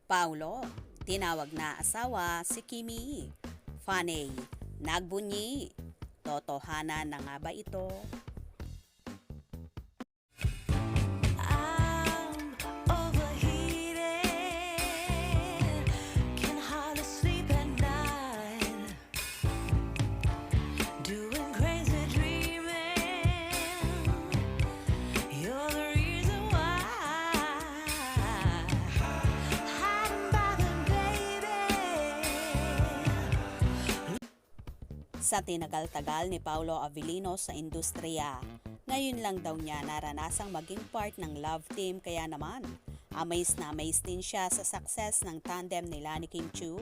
Paulo, tinawag na asawa si Kimi. Fanny, nagbunyi. Totohanan na nga ba ito? I'm overheated, can hardly sleep at night, doing crazy dreaming. You're the reason why. Hiding by the baby. Sa tinagal-tagal ni Paulo Avellino sa industriya, ngayon lang daw niya naranasang maging part ng love team, kaya naman amaze na amaze din siya sa success ng tandem nila ni Kim Chiu.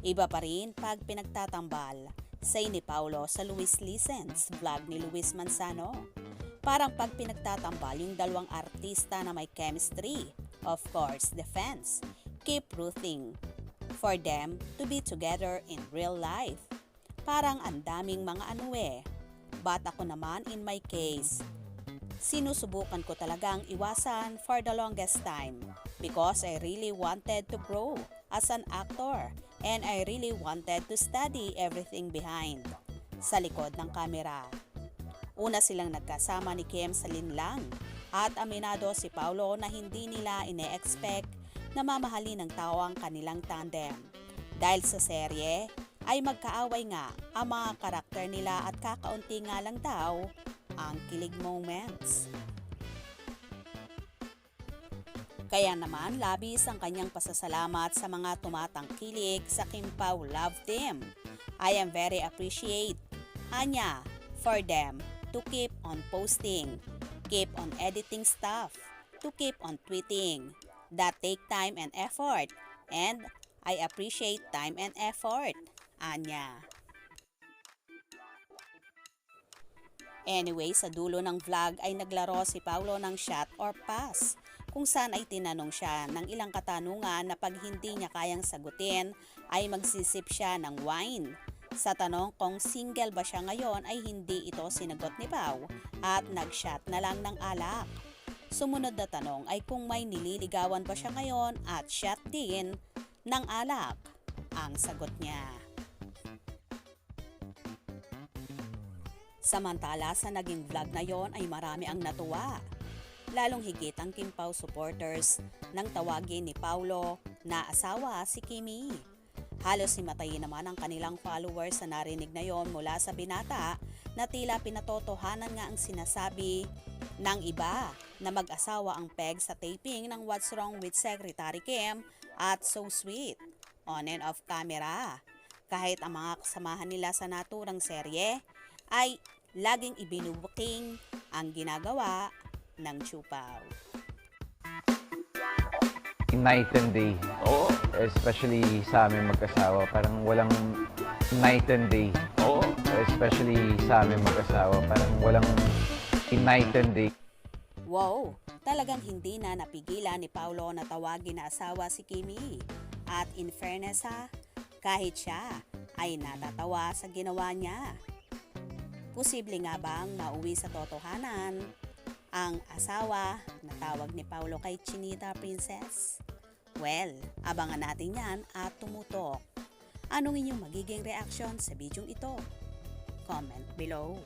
Iba pa rin pag pinagtatambal, say ni Paulo sa Luis Listens vlog ni Luis Manzano. Parang pag pinagtatambal yung dalawang artista na may chemistry, of course, the fans keep rooting for them to be together in real life. Parang ang daming mga but ako naman in my case, sinusubukan ko talagang iwasan for the longest time because I really wanted to grow as an actor and I really wanted to study everything behind, sa likod ng kamera. Una silang nagkasama ni Kim sa linlang at aminado si Paulo na hindi nila ine-expect na mamahalin ng tao ang kanilang tandem. Dahil sa serye, ay magkaaway nga ang mga karakter nila at kakaunti nga lang daw ang kilig moments. Kaya naman labis ang kanyang pasasalamat sa mga tumatangkilik sa Kim Pao Love Team. I am very appreciate, Anya, for them to keep on posting, keep on editing stuff, to keep on tweeting. That take time and effort, and I appreciate time and effort, Anya. Anyway, sa dulo ng vlog ay naglaro si Paulo ng shot or pass, kung saan ay tinanong siya ng ilang katanungan na pag hindi niya kayang sagutin ay magsisip siya ng wine. Sa tanong kung single ba siya ngayon ay hindi ito sinagot ni Pao at nag-shot na lang ng alak. Sumunod na tanong ay kung may nililigawan ba siya ngayon at shot din ng alak. Ang sagot niya. Samantala sa naging vlog na yon ay marami ang natuwa. Lalong higit ang Kim Pao supporters nang tawagin ni Paulo na asawa si Kimi. Halos himatayin naman ang kanilang followers sa narinig na yon mula sa binata na tila pinatotohanan nga ang sinasabi ng iba na mag-asawa ang peg sa taping ng What's Wrong with Secretary Kim at So Sweet, on and off camera. Kahit ang mga kasamahan nila sa naturang serye ay laging ibinubuking ang ginagawa ng Chupao. Night and day. Oo. Especially sa amin mag-asawa. Parang walang night and day. Oo. Especially sa amin mag-asawa. Parang walang night and day. Wow! Talagang hindi na napigilan ni Paulo na tawagin na asawa si Kimi. At in fairness kahit siya ay natatawa sa ginawa niya. Posible nga bang mauwi sa totohanan ang asawa na tawag ni Paulo kay Chinita Princess? Well, abangan natin yan at tumutok. Anong inyong magiging reaction sa bidyong ito? Comment below.